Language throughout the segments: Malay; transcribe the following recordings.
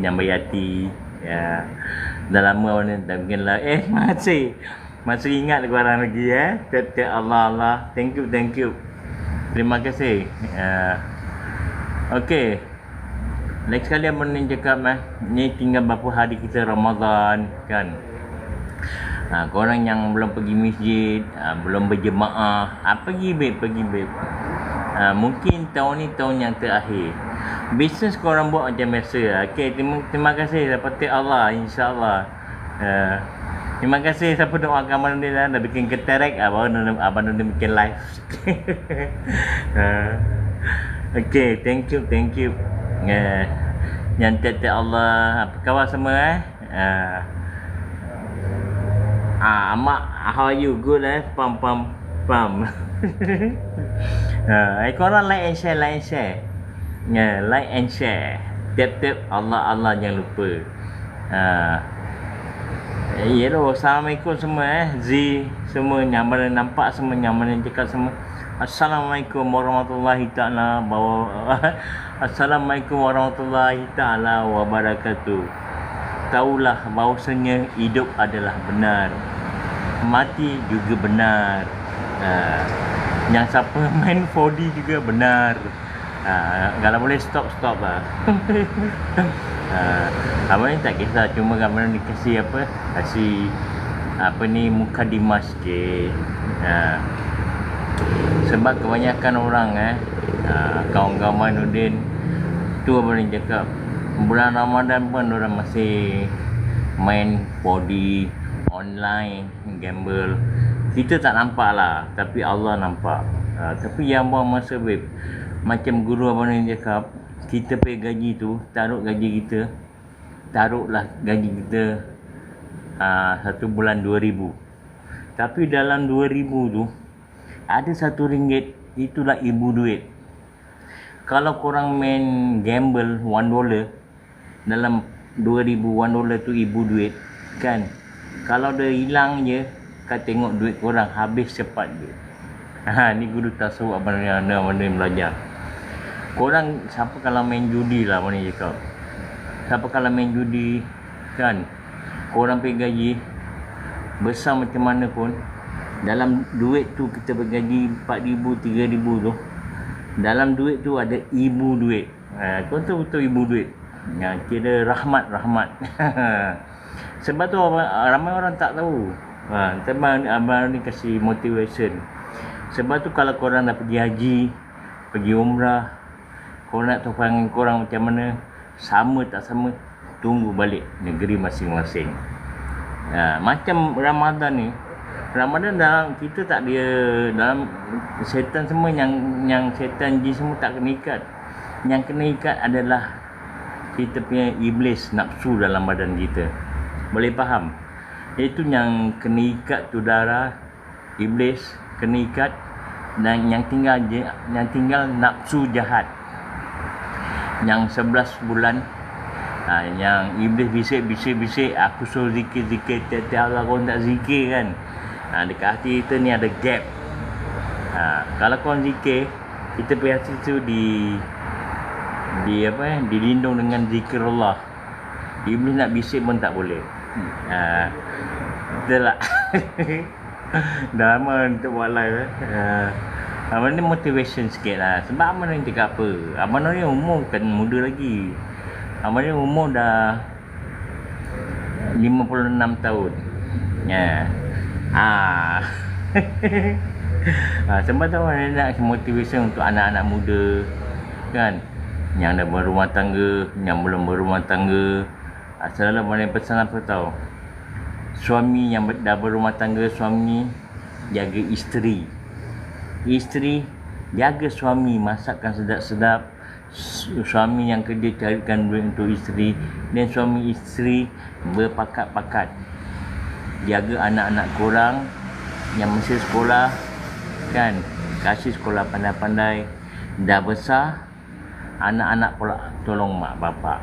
Nyambai hati. Ya. Dah lama ni dah bikin lah. Masih ingat korang lagi Tiap-tiap Allah. Thank you. Terima kasih. Okey. Next kali abang ni cakap ni tinggal berapa hari kita Ramadan kan. Korang yang belum pergi masjid, belum berjemaah, pergi babe. Mungkin tahun ni tahun yang terakhir. Bisnes korang buat macam biasa. Okay, terima kasih seperti Allah, insyaAllah. Terima kasih siapa doakan Abang Nudin dah bikin keterek. Abang Nudin bikin live. Okay, thank you. Yang tiap-tiap Allah. Apa khabar semua Amak, how are you? Good Pam. Korang like and share. Like and share. Tiap-tiap Allah jangan lupa. Assalamualaikum semua Z semua yang mana nampak, semua yang mana cakap semua. Assalamualaikum warahmatullahi ta'ala Assalamualaikum warahmatullahi ta'ala wabarakatuh. Taulah bahawasanya hidup adalah benar, mati juga benar. Yang siapa main 4D juga benar. Kalau boleh stop lah. Abang ni tak kisah, cuma abang ni kasih mukadimah sikit. Sebab kebanyakan orang kawan-kawan Nudin tu abang ni cakap bulan Ramadan pun orang masih main 4D, online, gamble. Kita tak nampak lah, tapi Allah nampak. Tapi yang abang masa babe, macam guru abang ni cakap, kita pay gaji tu, taruhlah gaji kita 1 bulan 2,000. Tapi dalam 2,000 tu ada RM1, itulah ibu duit. Kalau korang main gamble $1, dalam 2,000 $1 tu ibu duit kan. Kalau dia hilang je, kau tengok duit korang habis cepat je. Ni guru tasawuf abang ni belajar. Korang siapa kalau main judi lah abang ni cakap. Siapa kalau main judi kan, korang pergi gaji besar macam mana pun, dalam duit tu kita bergaji 4,000 3,000 tu, dalam duit tu ada ibu duit. Kau tahu betul ibu duit. Kira rahmat. Sebab tu ramai orang tak tahu. Abang ni kasih motivation. Sebab tu kalau korang dah pergi haji, pergi umrah, korang nak tahu perangai korang macam mana, sama tak sama, tunggu balik negeri masing-masing. Macam Ramadan ni, Ramadan dalam kita tak dia, dalam syaitan semua yang syaitan jin semua tak kena ikat. Yang kena ikat adalah kita punya iblis nafsu dalam badan kita. Boleh faham? Itu yang kena ikat tu darah iblis kena ikat, dan yang tinggal nafsu jahat. Yang 11 bulan yang iblis bisik, aku suruh zikir tiap-tiap Allah, kau tak zikir kan. Dekat hati kita ni ada gap. Kalau kau zikir, kita punya hati tu dilindung dengan zikir Allah. Iblis nak bisik pun tak boleh. Betul tak? Dah lama untuk buat live. Abang ni motivation sikit lah. Sebab abang ni cakap apa, abang ni umur kan muda lagi. Abang ni umur dah 56 tahun. Sebab tu abang nak motivation untuk anak-anak muda kan, yang dah berumah tangga, yang belum berumah tangga. Selalu abang ni pesan apa tau, suami yang dah berumah tangga, suami jaga isteri jaga suami, masakkan sedap-sedap. Suami yang kerja carikan duit untuk isteri, dan suami isteri berpakat-pakat jaga anak-anak korang yang masih sekolah kan, kasih sekolah pandai-pandai. Dah besar, anak-anak pula tolong mak bapak.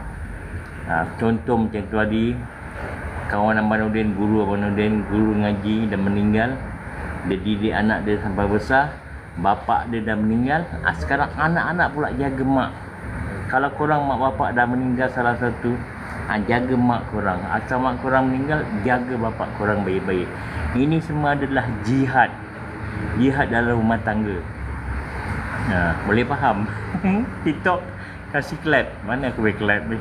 Contoh macam tu tadi, kawan Abang Nudin, guru Abang Nudin, guru ngaji dah meninggal. Dia didik anak dia sampai besar, bapak dia dah meninggal. Sekarang anak-anak pula jaga mak. Kalau korang mak bapak dah meninggal salah satu, Jaga mak korang. Asal mak korang meninggal, jaga bapak korang baik-baik. Ini semua adalah jihad. Jihad dalam rumah tangga. Boleh faham? TikTok kasih clap. Mana aku boleh clap ni?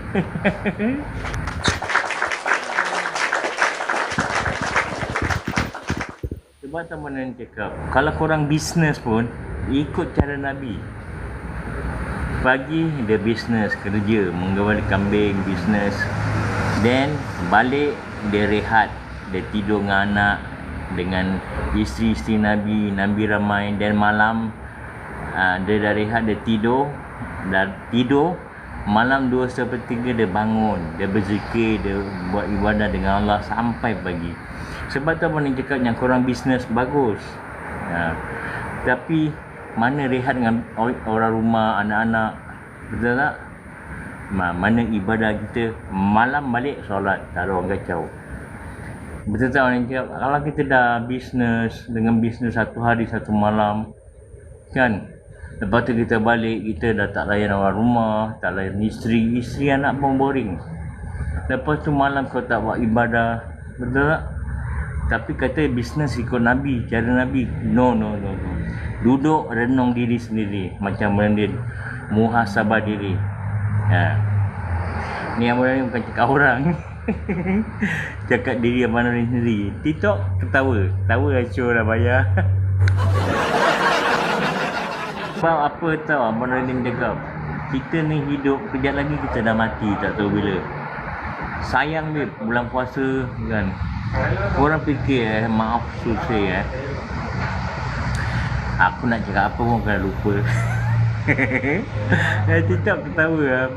Sebab teman yang cakap, kalau korang bisnes pun, ikut cara Nabi. Pagi dia bisnes, kerja, menggawal kambing, bisnes. Then balik dia rehat, dia tidur dengan anak, dengan isteri-isteri Nabi, Nabi ramai. Dan malam dia dah rehat, dia tidur. Malam 2/3 dia bangun, dia berzikir, dia buat ibadah dengan Allah sampai pagi. Sebab tu mana cakap yang korang bisnes bagus, tapi mana rehat dengan orang rumah, anak-anak, betul tak? Mana ibadah kita, malam balik solat, tak ada orang kacau. Betul tak orang cakap? Kalau kita dah bisnes, dengan bisnes satu hari satu malam, kan, lepas tu kita balik, kita dah tak layan orang rumah, tak layan isteri anak pun boring. Lepas tu malam kau tak buat ibadah, betul tak? Tapi kata bisnes ikut Nabi, cara Nabi. No. Duduk renung diri sendiri, macam Brandon, muhasabah diri. Ni yang Brandon bukan cakap orang. Cakap diri Abang Brandon sendiri. TikTok ketawa acur dah bayar. Sebab apa tahu Abang Brandon cakap, kita ni hidup, kejap lagi kita dah mati, tak tahu bila. Sayang babe, bulan puasa kan, korang fikir maaf susah aku nak cakap apa pun kena lupa. TikTok ketawa lah.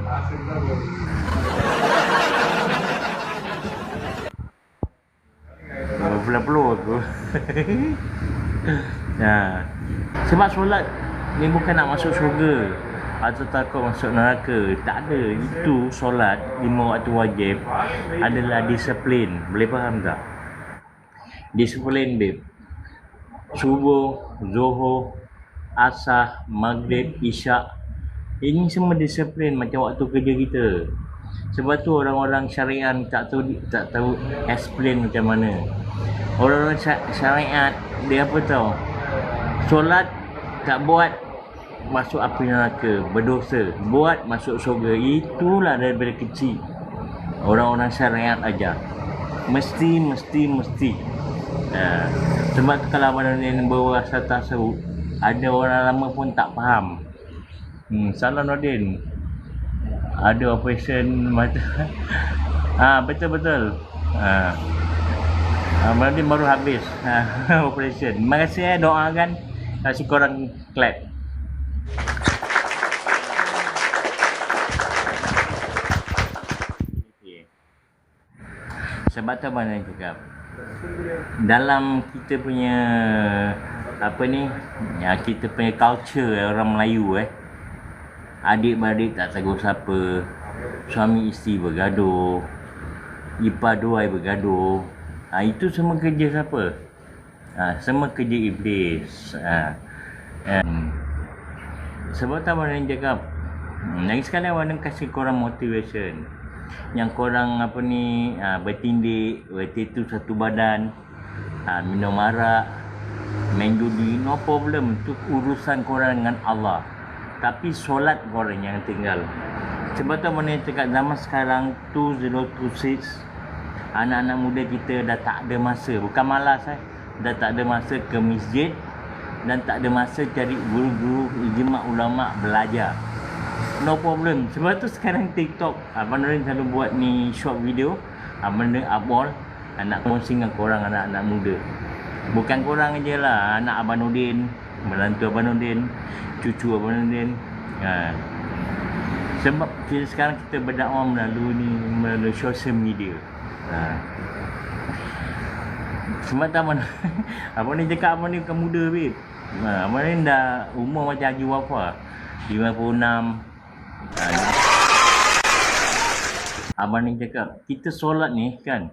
Berpeluh aku. Sebab solat ni bukan nak masuk syurga atau takut masuk neraka. Tak ada. Itu solat 5 waktu wajib adalah disiplin. Boleh faham tak? Disiplin babe. Subuh, Zuhur, Asar, Maghrib, Isyak, ini semua disiplin macam waktu kerja kita. Sebab tu orang-orang syariat tak tahu explain macam mana. Orang-orang syariat dia apa tahu? Solat tak buat masuk api neraka, berdosa. Buat masuk syurga. Itulah daripada kecil orang-orang syariat ajar. Mesti. Sebab tu kalau Abang Nordin berwasat tasawuf, ada orang lama pun tak faham. Salah Nordin, ada operation macam betul. Abang Nordin baru habis operation. Terima kasih doakan, kasih korang clap. Sebab tu Abang Nordin cakap, dalam kita punya kita punya culture orang Melayu, adik-beradik tak tegur siapa, suami isteri bergaduh, ipar dua bergaduh. Itu semua kerja siapa? Semua kerja iblis. Sebab tu Abang cakap, lagi sekali Abang kasih korang motivation. Yang korang bertindik, bertitu satu badan, minum arak, main judi, no problem. Itu urusan korang dengan Allah. Tapi solat korang yang tinggal. Sebab tu mana cakap zaman sekarang 2026, anak-anak muda kita dah tak ada masa, bukan malas dah tak ada masa ke masjid dan tak ada masa cari guru-guru ijma ulama belajar. No problem. Sebab tu sekarang TikTok Abang Nordin selalu buat ni short video, benda upload, nak kongsi dengan korang anak-anak muda. Bukan korang je lah, anak Abang Nordin, menantu Abang Nordin, cucu Abang Nordin. Sebab sekarang kita berdakwah melalui social media. Sebab tu Abang ni cakap Abang ni bukan muda babe. Abang ni dah umur macam Haji Wafah, 56. Abang ni cakap, kita solat ni kan,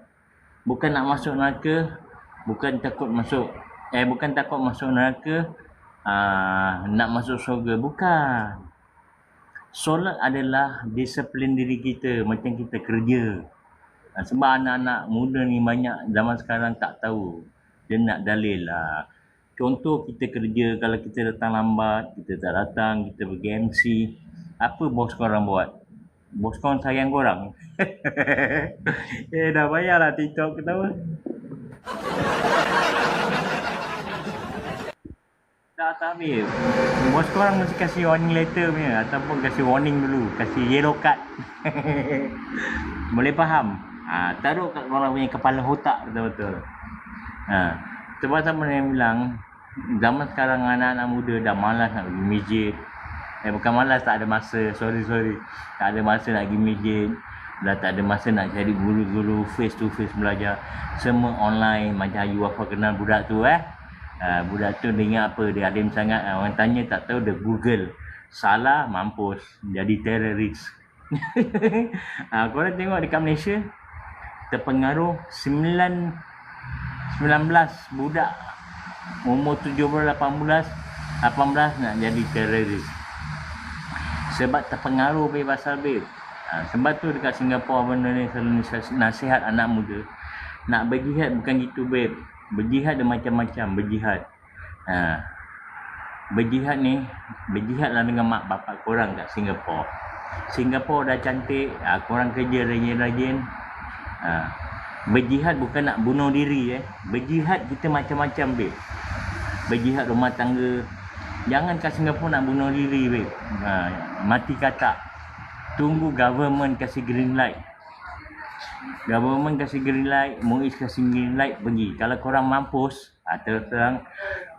bukan nak masuk neraka, bukan takut masuk neraka, nak masuk syurga, bukan. Solat adalah disiplin diri kita macam kita kerja. Sebab anak-anak muda ni banyak zaman sekarang tak tahu. Dia nak dalil lah. Contoh kita kerja, kalau kita datang lambat, kita tak datang, kita pergi MC. Apa bos korang buat? Bos korang sayang korang. Dah bayar lah TikTok ketawa. Tak ambil. Bos korang mesti kasih warning letter punya. Ataupun kasih warning dulu. Kasih yellow card. Boleh faham? Taruh kat korang punya kepala otak betul-betul. Sebab sama yang bilang, zaman sekarang anak-anak muda dah malas nak pergi masjid. Bukan malas, tak ada masa. Sorry. Tak ada masa nak pergi masjid. Dah tak ada masa nak cari guru-guru face to face belajar. Semua online. Macam you apa kenal budak tu budak tu dia ingat apa, dia alim sangat. Orang tanya tak tahu, dia Google. Salah, mampus. Jadi teroris. Korang tengok dekat Malaysia, terpengaruh 19 budak umur 17, 18 nak jadi teroris. Sebab terpengaruh pasal babe. Sebab tu dekat Singapura benda ni selalu nasihat anak muda. Nak berjihad bukan gitu babe. Berjihad ada macam-macam berjihad. Berjihad ni, berjihadlah dengan mak bapak korang kat Singapura. Singapura dah cantik, korang kerja rajin-rajin. Berjihad bukan nak bunuh diri Berjihad kita macam-macam babe. Berjihad rumah tangga. Jangan kat Singapura nak bunuh diri babe. Mati katak. Tunggu government kasih green light. Government kasih green light, MUIS kasih green light, pergi. Kalau korang mampus, terang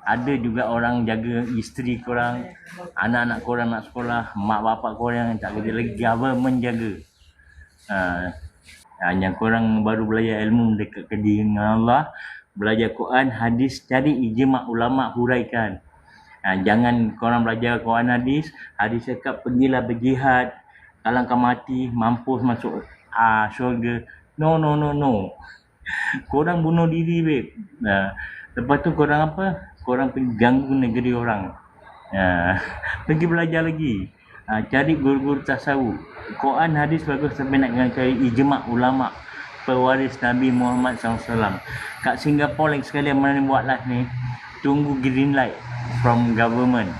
ada juga orang jaga isteri korang, anak-anak korang nak sekolah, mak bapak korang yang tak kerja lagi, government jaga. Yang korang baru belajar ilmu dekat kerja dengan Allah, belajar Quran, hadis, cari ijma' ulama' huraikan. Jangan korang belajar Quran, hadis cakap pergilah berjihad, kalau kau mati, mampus masuk syurga. No. Korang bunuh diri babe. Lepas tu korang apa? Korang pergi ganggu negeri orang. Pergi belajar lagi. Cari guru-guru tasawuf. Quran hadis bagus, tapi nak cari ijma' ulama' pewaris Nabi Muhammad SAW. Kat Singapura lagi sekali yang mana buat live ni, tunggu green light from government.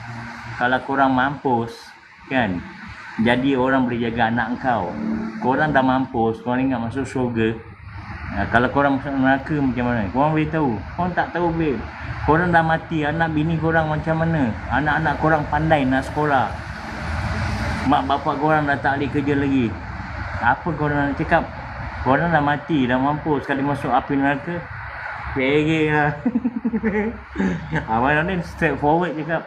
Kalau korang mampus kan, jadi orang boleh jaga anak kau. Korang dah mampus, korang ingat masuk syurga. Kalau korang masuk neraka macam mana? Korang boleh tahu. Korang tak tahu babe. Korang dah mati, anak bini korang macam mana? Anak-anak korang pandai nak sekolah. Mak bapak korang dah tak boleh kerja lagi. Apa korang nak cakap? Korang dah mati, dah mampus. Sekali masuk api neraka, pergi lah. Abang Nordin straight forward cakap.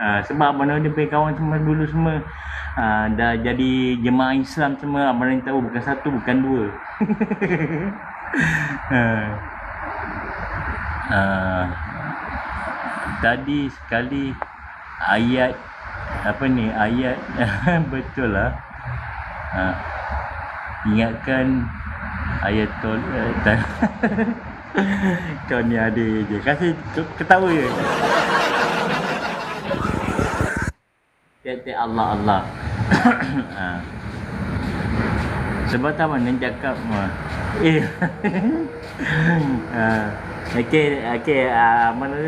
Sebab Abang Nordin punya kawan semua dulu semua dah jadi jemaah Islam semua. Abang Nordin tahu bukan satu, bukan dua. Tadi sekali ayat apa ni, ayat betul lah. Ingatkan ayat kau ni ada je, kasih ketawa je. Tiap-tiap Allah. Sebab tak mana cakap Okay, mana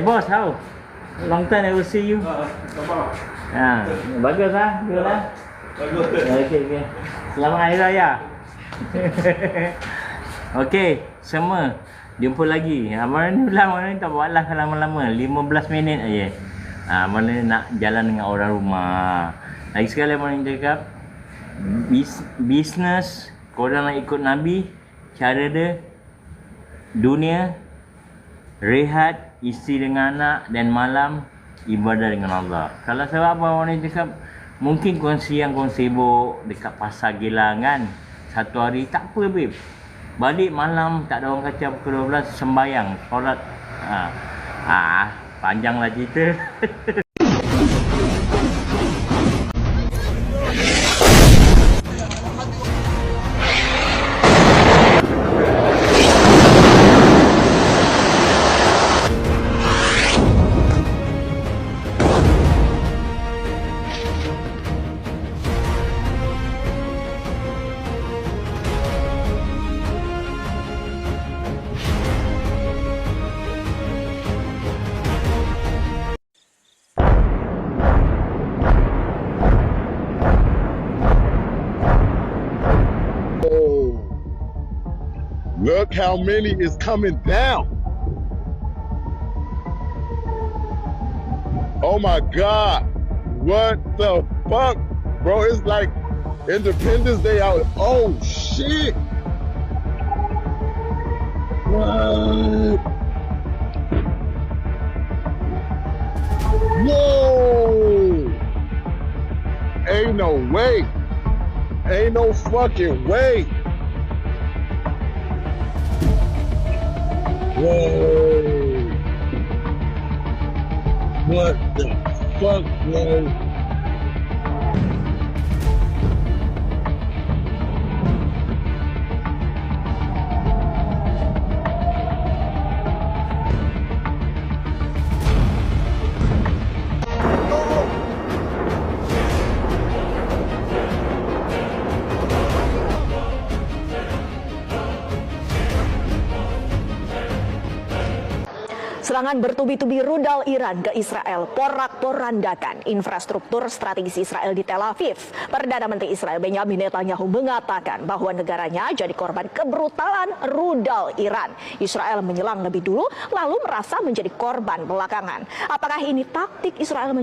bos, how? Long time never see you. Bagus lah, good lah. Bagus. Okay. Selamat Hari Raya. Okay, semua jumpa lagi. Mana ni tak buat lah lama-lama, 15 minit aja. Mana nak jalan dengan orang rumah. Lagi sekali mana cakap, bisnes korang nak ikut Nabi, cara dia dunia rehat, isteri dengan anak, dan malam ibadah dengan Allah. Kalau sebab apa orang ni cakap, mungkin korang siang korang sibuk dekat pasar Gilang kan, satu hari tak apa babe, balik malam tak ada orang kacau pukul 12 sembayang solat. Panjanglah cerita. Look how many is coming down. Oh my God. What the fuck? Bro, it's like Independence Day out. Oh shit. What? Whoa. Ain't no way. Ain't no fucking way. Whoa. What the fuck, bro? Serangan bertubi-tubi rudal Iran ke Israel porak-porandakan infrastruktur strategis Israel di Tel Aviv. Perdana Menteri Israel Benjamin Netanyahu mengatakan bahwa negaranya jadi korban kebrutalan rudal Iran. Israel menyerang lebih dulu lalu merasa menjadi korban belakangan. Apakah ini taktik Israel